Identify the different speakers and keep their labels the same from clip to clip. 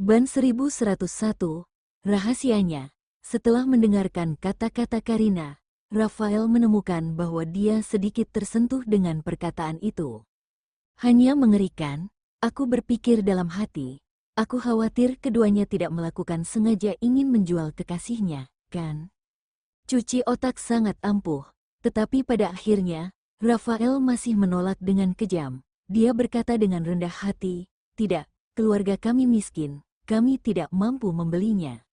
Speaker 1: Ban 1101, rahasianya. Setelah mendengarkan kata-kata Karina, Rafael menemukan bahwa dia sedikit tersentuh dengan perkataan itu. Hanya mengerikan, aku berpikir dalam hati. Aku khawatir keduanya tidak melakukan sengaja ingin menjual kekasihnya, kan? Cuci otak sangat ampuh, tetapi pada akhirnya, Rafael masih menolak dengan kejam. Dia berkata dengan rendah hati, "Tidak, keluarga kami miskin, kami tidak mampu membelinya."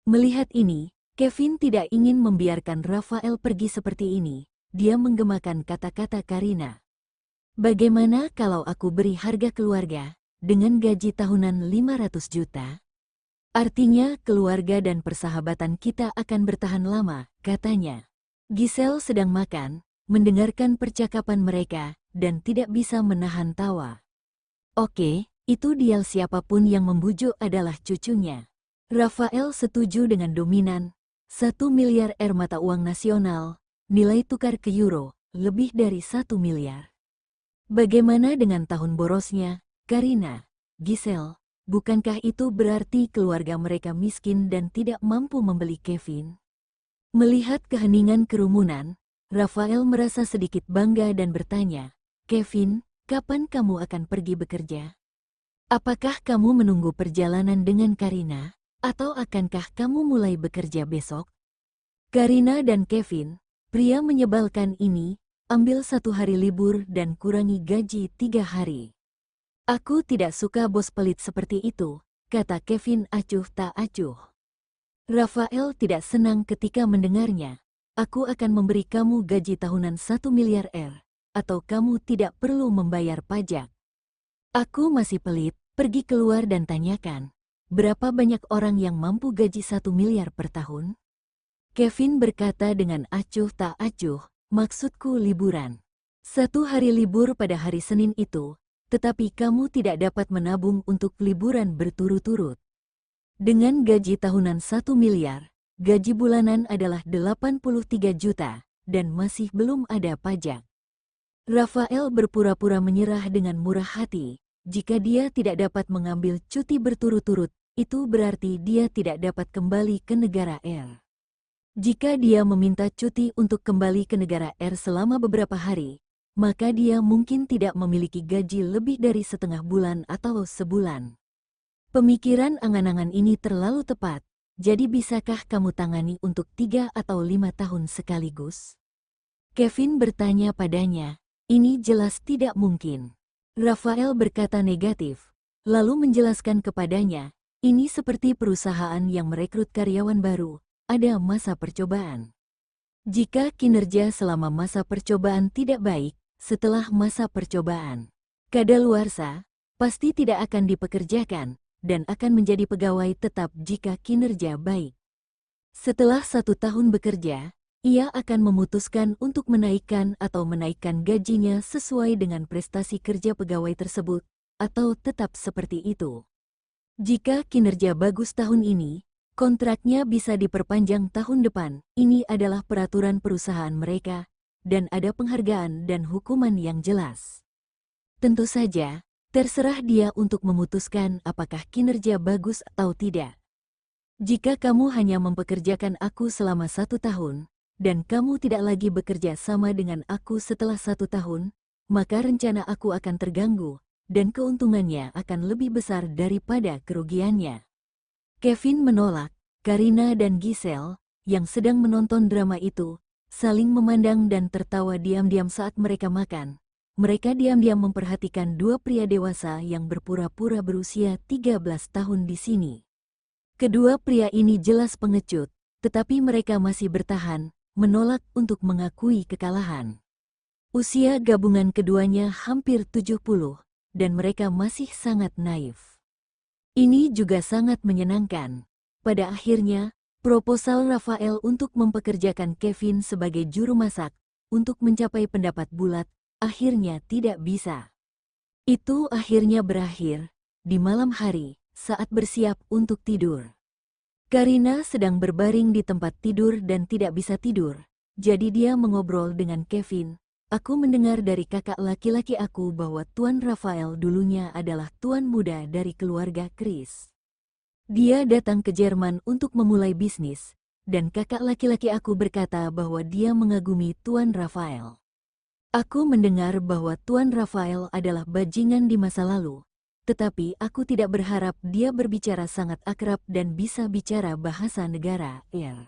Speaker 1: Melihat ini, Kevin tidak ingin membiarkan Rafael pergi seperti ini. Dia menggemakan kata-kata Karina. "Bagaimana kalau aku beri harga keluarga dengan gaji tahunan 500 juta? Artinya keluarga dan persahabatan kita akan bertahan lama," katanya. Giselle sedang makan, mendengarkan percakapan mereka, dan tidak bisa menahan tawa. Oke, itu deal siapapun yang membujuk adalah cucunya. Rafael setuju dengan dominan. 1 miliar mata uang nasional, nilai tukar ke euro, lebih dari 1 miliar. Bagaimana dengan tahun borosnya, Karina, Giselle? Bukankah itu berarti keluarga mereka miskin dan tidak mampu membeli Kevin? Melihat keheningan kerumunan, Rafael merasa sedikit bangga dan bertanya, "Kevin, kapan kamu akan pergi bekerja? Apakah kamu menunggu perjalanan dengan Karina, atau akankah kamu mulai bekerja besok?" Karina dan Kevin, pria menyebalkan ini, ambil 1 hari libur dan kurangi gaji 3 hari. "Aku tidak suka bos pelit seperti itu," kata Kevin acuh tak acuh. Rafael tidak senang ketika mendengarnya. "Aku akan memberi kamu gaji tahunan 1 miliar atau kamu tidak perlu membayar pajak." "Aku masih pelit, pergi keluar dan tanyakan, berapa banyak orang yang mampu gaji 1 miliar per tahun?" Kevin berkata dengan acuh tak acuh, "Maksudku liburan. 1 hari libur pada hari Senin itu, tetapi kamu tidak dapat menabung untuk liburan berturut-turut. Dengan gaji tahunan 1 miliar, gaji bulanan adalah 83 juta, dan masih belum ada pajak." Rafael berpura-pura menyerah dengan murah hati. Jika dia tidak dapat mengambil cuti berturut-turut, itu berarti dia tidak dapat kembali ke negara R. Jika dia meminta cuti untuk kembali ke negara R selama beberapa hari, maka dia mungkin tidak memiliki gaji lebih dari setengah bulan atau sebulan. Pemikiran angan-angan ini terlalu tepat, jadi bisakah kamu tangani untuk 3 atau 5 tahun sekaligus? Kevin bertanya padanya. Ini jelas tidak mungkin. Rafael berkata negatif, lalu menjelaskan kepadanya, ini seperti perusahaan yang merekrut karyawan baru, ada masa percobaan. Jika kinerja selama masa percobaan tidak baik, setelah masa percobaan kadaluarsa, pasti tidak akan dipekerjakan, dan akan menjadi pegawai tetap jika kinerja baik. Setelah 1 tahun bekerja, ia akan memutuskan untuk menaikkan atau menaikkan gajinya sesuai dengan prestasi kerja pegawai tersebut, atau tetap seperti itu. Jika kinerja bagus tahun ini, kontraknya bisa diperpanjang tahun depan. Ini adalah peraturan perusahaan mereka, dan ada penghargaan dan hukuman yang jelas. Tentu saja, terserah dia untuk memutuskan apakah kinerja bagus atau tidak. Jika kamu hanya mempekerjakan aku selama 1 tahun, dan kamu tidak lagi bekerja sama dengan aku setelah 1 tahun, maka rencana aku akan terganggu, dan keuntungannya akan lebih besar daripada kerugiannya. Kevin menolak. Karina dan Giselle, yang sedang menonton drama itu, saling memandang dan tertawa diam-diam saat mereka makan. Mereka diam-diam memperhatikan 2 pria dewasa yang berpura-pura berusia 13 tahun di sini. Kedua pria ini jelas pengecut, tetapi mereka masih bertahan, menolak untuk mengakui kekalahan. Usia gabungan keduanya hampir 70, dan mereka masih sangat naif. Ini juga sangat menyenangkan. Pada akhirnya, proposal Rafael untuk mempekerjakan Kevin sebagai juru masak untuk mencapai pendapat bulat akhirnya tidak bisa. Itu akhirnya berakhir di malam hari saat bersiap untuk tidur. Karina sedang berbaring di tempat tidur dan tidak bisa tidur, jadi dia mengobrol dengan Kevin. "Aku mendengar dari kakak laki-laki aku bahwa Tuan Rafael dulunya adalah tuan muda dari keluarga Chris. Dia datang ke Jerman untuk memulai bisnis, dan kakak laki-laki aku berkata bahwa dia mengagumi Tuan Rafael. Aku mendengar bahwa Tuan Rafael adalah bajingan di masa lalu, tetapi aku tidak berharap dia berbicara sangat akrab dan bisa bicara bahasa negara R.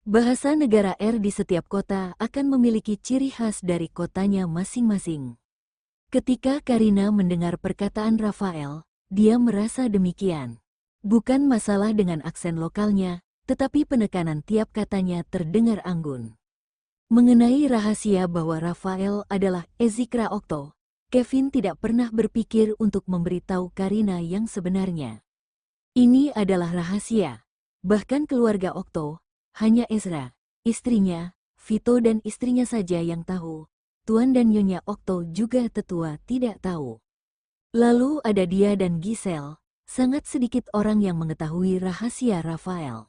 Speaker 1: Bahasa negara R di setiap kota akan memiliki ciri khas dari kotanya masing-masing. Ketika Karina mendengar perkataan Rafael, dia merasa demikian. Bukan masalah dengan aksen lokalnya, tetapi penekanan tiap katanya terdengar anggun. Mengenai rahasia bahwa Rafael adalah Ezikra Okto, Kevin tidak pernah berpikir untuk memberitahu Karina yang sebenarnya. Ini adalah rahasia. Bahkan keluarga Okto, hanya Ezra, istrinya, Vito dan istrinya saja yang tahu. Tuan dan Nyonya Okto juga tetua tidak tahu. Lalu ada dia dan Giselle, sangat sedikit orang yang mengetahui rahasia Rafael.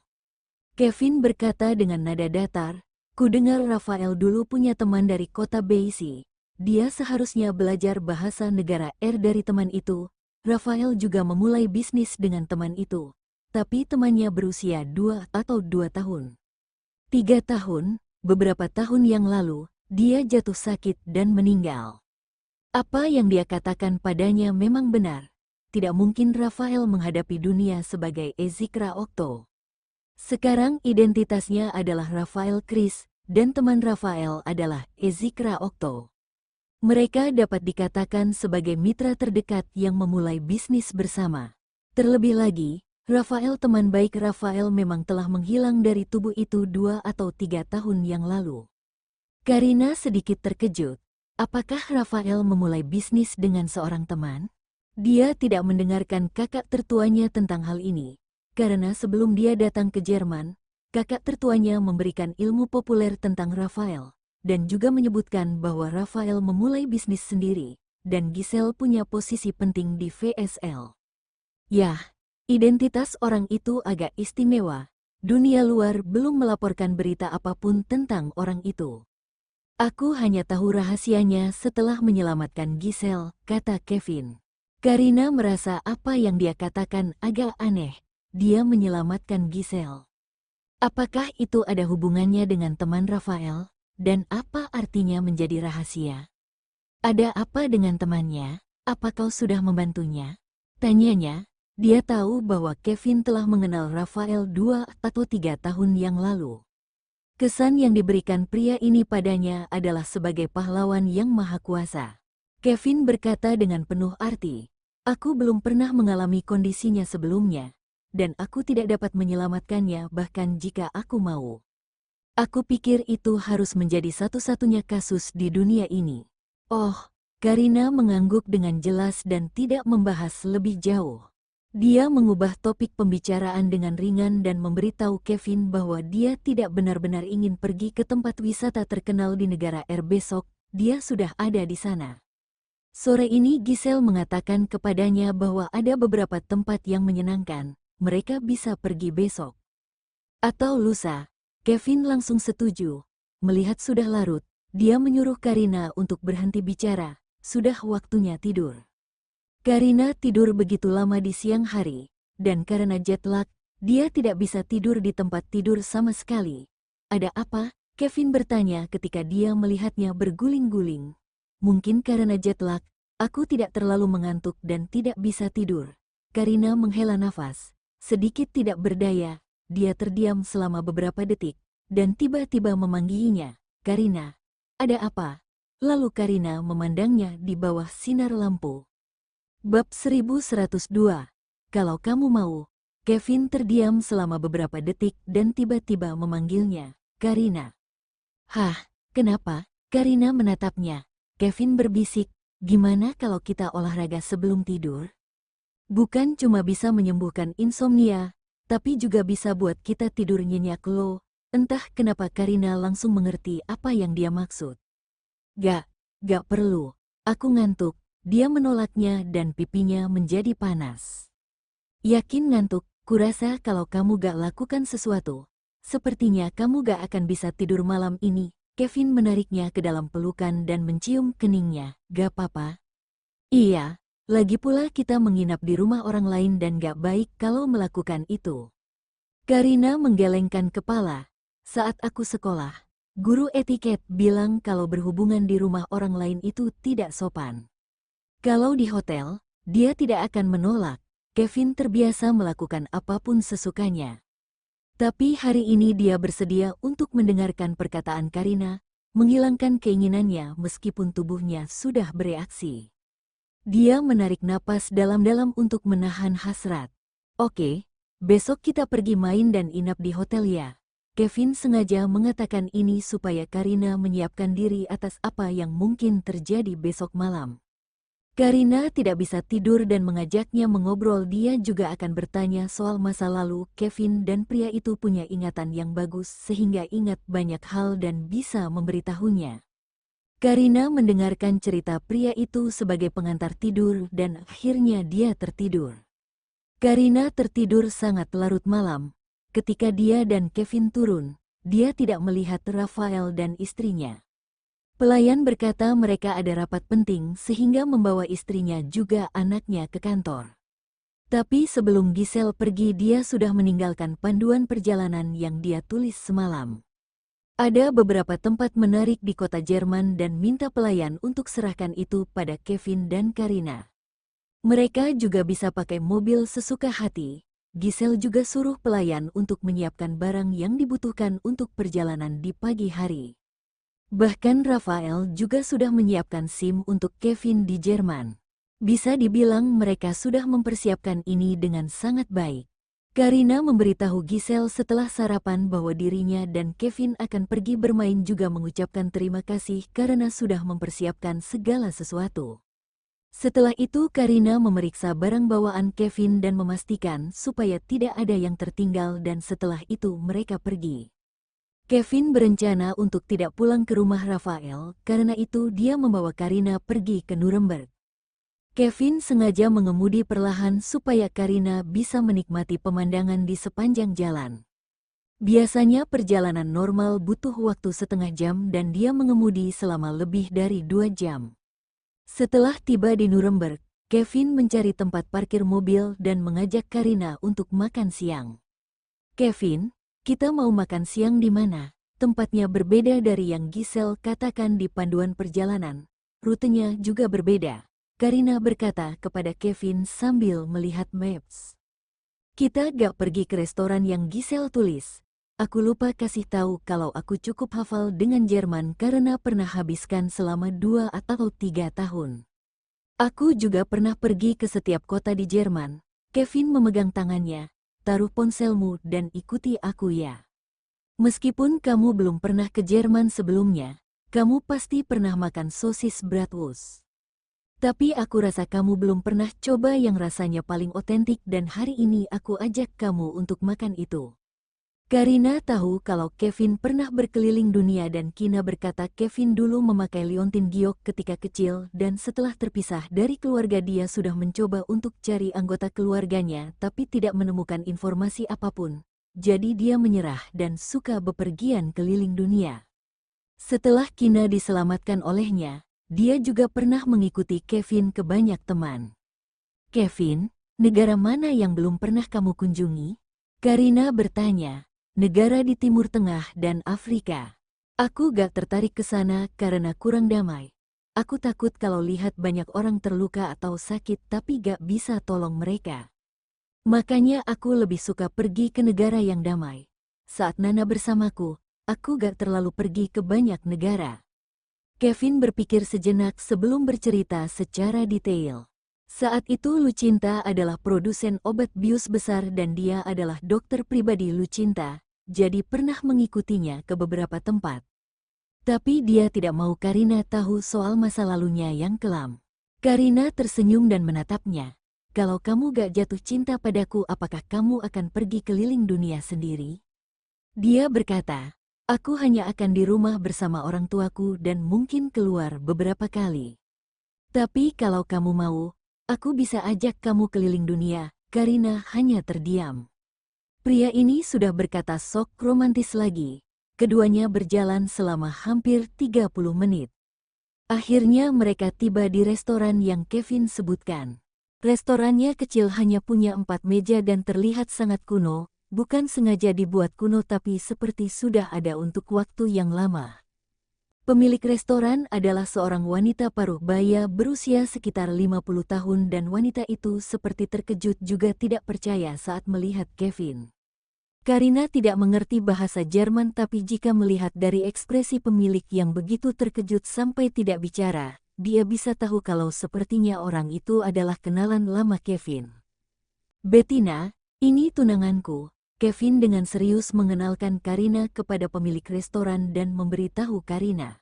Speaker 1: Kevin berkata dengan nada datar, "Ku dengar Rafael dulu punya teman dari kota Beisi. Dia seharusnya belajar bahasa negara R dari teman itu. Rafael juga memulai bisnis dengan teman itu. Tapi temannya berusia 2 tahun. 3 tahun, beberapa tahun yang lalu, dia jatuh sakit dan meninggal. Apa yang dia katakan padanya memang benar. Tidak mungkin Rafael menghadapi dunia sebagai Ezikra Okto. Sekarang identitasnya adalah Rafael Chris, dan teman Rafael adalah Ezikra Okto. Mereka dapat dikatakan sebagai mitra terdekat yang memulai bisnis bersama. Terlebih lagi, Rafael teman baik Rafael memang telah menghilang dari tubuh itu 2 atau 3 tahun yang lalu. Karina sedikit terkejut. Apakah Rafael memulai bisnis dengan seorang teman? Dia tidak mendengarkan kakak tertuanya tentang hal ini, karena sebelum dia datang ke Jerman, kakak tertuanya memberikan ilmu populer tentang Rafael, dan juga menyebutkan bahwa Rafael memulai bisnis sendiri, dan Giselle punya posisi penting di VSL. Yah, identitas orang itu agak istimewa. Dunia luar belum melaporkan berita apapun tentang orang itu. Aku hanya tahu rahasianya setelah menyelamatkan Giselle, kata Kevin. Karina merasa apa yang dia katakan agak aneh. Dia menyelamatkan Giselle. Apakah itu ada hubungannya dengan teman Rafael? Dan apa artinya menjadi rahasia? Ada apa dengan temannya? Apa kau sudah membantunya? Tanyanya. Dia tahu bahwa Kevin telah mengenal Rafael 2 atau 3 tahun yang lalu. Kesan yang diberikan pria ini padanya adalah sebagai pahlawan yang maha kuasa. Kevin berkata dengan penuh arti, "Aku belum pernah mengalami kondisinya sebelumnya, dan aku tidak dapat menyelamatkannya bahkan jika aku mau. Aku pikir itu harus menjadi satu-satunya kasus di dunia ini." Oh, Karina mengangguk dengan jelas dan tidak membahas lebih jauh. Dia mengubah topik pembicaraan dengan ringan dan memberitahu Kevin bahwa dia tidak benar-benar ingin pergi ke tempat wisata terkenal di negara R besok, dia sudah ada di sana. Sore ini Giselle mengatakan kepadanya bahwa ada beberapa tempat yang menyenangkan, mereka bisa pergi besok. Atau lusa. Kevin langsung setuju. Melihat sudah larut, dia menyuruh Karina untuk berhenti bicara, sudah waktunya tidur. Karina tidur begitu lama di siang hari, dan karena jet lag, dia tidak bisa tidur di tempat tidur sama sekali. Ada apa? Kevin bertanya ketika dia melihatnya berguling-guling. Mungkin karena jet lag, aku tidak terlalu mengantuk dan tidak bisa tidur. Karina menghela nafas. Sedikit tidak berdaya, dia terdiam selama beberapa detik, dan tiba-tiba memanggilnya. Karina, ada apa? Lalu Karina memandangnya di bawah sinar lampu. Bab 1102. Kalau kamu mau. Kevin terdiam selama beberapa detik dan tiba-tiba memanggilnya, Karina. Hah, kenapa? Karina menatapnya. Kevin berbisik, gimana kalau kita olahraga sebelum tidur? Bukan cuma bisa menyembuhkan insomnia, tapi juga bisa buat kita tidur nyenyak loh. Entah kenapa Karina langsung mengerti apa yang dia maksud. Gak perlu. Aku ngantuk. Dia menolaknya dan pipinya menjadi panas. Yakin ngantuk? Kurasa kalau kamu gak lakukan sesuatu, sepertinya kamu gak akan bisa tidur malam ini. Kevin menariknya ke dalam pelukan dan mencium keningnya. Gak apa-apa. Iya, Lagi pula kita menginap di rumah orang lain dan gak baik kalau melakukan itu. Karina menggelengkan kepala. Saat aku sekolah, guru etiket bilang kalau berhubungan di rumah orang lain itu tidak sopan. Kalau di hotel, dia tidak akan menolak. Kevin terbiasa melakukan apapun sesukanya. Tapi hari ini dia bersedia untuk mendengarkan perkataan Karina, menghilangkan keinginannya meskipun tubuhnya sudah bereaksi. Dia menarik napas dalam-dalam untuk menahan hasrat. Oke, besok kita pergi main dan inap di hotel ya. Kevin sengaja mengatakan ini supaya Karina menyiapkan diri atas apa yang mungkin terjadi besok malam. Karina tidak bisa tidur dan mengajaknya mengobrol. Dia juga akan bertanya soal masa lalu Kevin dan pria itu punya ingatan yang bagus sehingga ingat banyak hal dan bisa memberitahunya. Karina mendengarkan cerita pria itu sebagai pengantar tidur dan akhirnya dia tertidur. Karina tertidur sangat larut malam. Ketika dia dan Kevin turun, dia tidak melihat Rafael dan istrinya. Pelayan berkata mereka ada rapat penting sehingga membawa istrinya juga anaknya ke kantor. Tapi sebelum Giselle pergi dia sudah meninggalkan panduan perjalanan yang dia tulis semalam. Ada beberapa tempat menarik di kota Jerman dan minta pelayan untuk serahkan itu pada Kevin dan Karina. Mereka juga bisa pakai mobil sesuka hati. Giselle juga suruh pelayan untuk menyiapkan barang yang dibutuhkan untuk perjalanan di pagi hari. Bahkan Rafael juga sudah menyiapkan SIM untuk Kevin di Jerman. Bisa dibilang mereka sudah mempersiapkan ini dengan sangat baik. Karina memberitahu Giselle setelah sarapan bahwa dirinya dan Kevin akan pergi bermain juga mengucapkan terima kasih karena sudah mempersiapkan segala sesuatu. Setelah itu Karina memeriksa barang bawaan Kevin dan memastikan supaya tidak ada yang tertinggal dan setelah itu mereka pergi. Kevin berencana untuk tidak pulang ke rumah Rafael, karena itu dia membawa Karina pergi ke Nuremberg. Kevin sengaja mengemudi perlahan supaya Karina bisa menikmati pemandangan di sepanjang jalan. Biasanya perjalanan normal butuh waktu setengah jam dan dia mengemudi selama lebih dari 2 jam. Setelah tiba di Nuremberg, Kevin mencari tempat parkir mobil dan mengajak Karina untuk makan siang. Kevin, kita mau makan siang di mana? Tempatnya berbeda dari yang Giselle katakan di panduan perjalanan. Rutenya juga berbeda. Karina berkata kepada Kevin sambil melihat maps. Kita gak pergi ke restoran yang Giselle tulis. Aku lupa kasih tahu kalau aku cukup hafal dengan Jerman karena pernah habiskan selama 2 atau 3 tahun. Aku juga pernah pergi ke setiap kota di Jerman. Kevin memegang tangannya. Taruh ponselmu dan ikuti aku ya. Meskipun kamu belum pernah ke Jerman sebelumnya, kamu pasti pernah makan sosis bratwurst. Tapi aku rasa kamu belum pernah coba yang rasanya paling otentik dan hari ini aku ajak kamu untuk makan itu. Karina tahu kalau Kevin pernah berkeliling dunia dan Kina berkata Kevin dulu memakai liontin giok ketika kecil dan setelah terpisah dari keluarga dia sudah mencoba untuk cari anggota keluarganya tapi tidak menemukan informasi apapun. Jadi dia menyerah dan suka bepergian keliling dunia. Setelah Kina diselamatkan olehnya, dia juga pernah mengikuti Kevin ke banyak teman. Kevin, negara mana yang belum pernah kamu kunjungi? Karina bertanya. Negara di Timur Tengah dan Afrika. Aku gak tertarik ke sana karena kurang damai. Aku takut kalau lihat banyak orang terluka atau sakit tapi gak bisa tolong mereka. Makanya aku lebih suka pergi ke negara yang damai. Saat Nana bersamaku, aku gak terlalu pergi ke banyak negara. Kevin berpikir sejenak sebelum bercerita secara detail. Saat itu Lucinta adalah produsen obat bius besar dan dia adalah dokter pribadi Lucinta. Jadi pernah mengikutinya ke beberapa tempat. Tapi dia tidak mau Karina tahu soal masa lalunya yang kelam. Karina tersenyum dan menatapnya. Kalau kamu gak jatuh cinta padaku apakah kamu akan pergi keliling dunia sendiri? Dia berkata, aku hanya akan di rumah bersama orang tuaku dan mungkin keluar beberapa kali. Tapi kalau kamu mau, aku bisa ajak kamu keliling dunia. Karina hanya terdiam. Pria ini sudah berkata sok romantis lagi. Keduanya berjalan selama hampir 30 menit. Akhirnya mereka tiba di restoran yang Kevin sebutkan. Restorannya kecil, hanya punya 4 meja dan terlihat sangat kuno, bukan sengaja dibuat kuno tapi seperti sudah ada untuk waktu yang lama. Pemilik restoran adalah seorang wanita paruh baya berusia sekitar 50 tahun dan wanita itu seperti terkejut juga tidak percaya saat melihat Kevin. Karina tidak mengerti bahasa Jerman tapi jika melihat dari ekspresi pemilik yang begitu terkejut sampai tidak bicara, dia bisa tahu kalau sepertinya orang itu adalah kenalan lama Kevin. "Bettina, ini tunanganku." Kevin dengan serius mengenalkan Karina kepada pemilik restoran dan memberitahu Karina.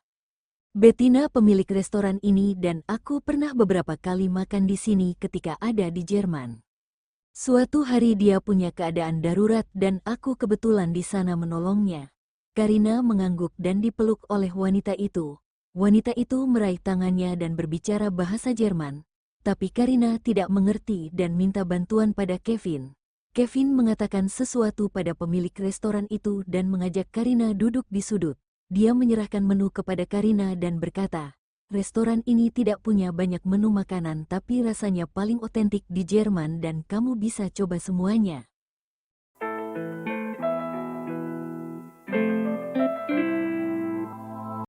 Speaker 1: "Bettina pemilik restoran ini dan aku pernah beberapa kali makan di sini ketika ada di Jerman. Suatu hari dia punya keadaan darurat dan aku kebetulan di sana menolongnya." Karina mengangguk dan dipeluk oleh wanita itu. Wanita itu meraih tangannya dan berbicara bahasa Jerman, tapi Karina tidak mengerti dan minta bantuan pada Kevin. Kevin mengatakan sesuatu pada pemilik restoran itu dan mengajak Karina duduk di sudut. Dia menyerahkan menu kepada Karina dan berkata, "Restoran ini tidak punya banyak menu makanan tapi rasanya paling otentik di Jerman dan kamu bisa coba semuanya."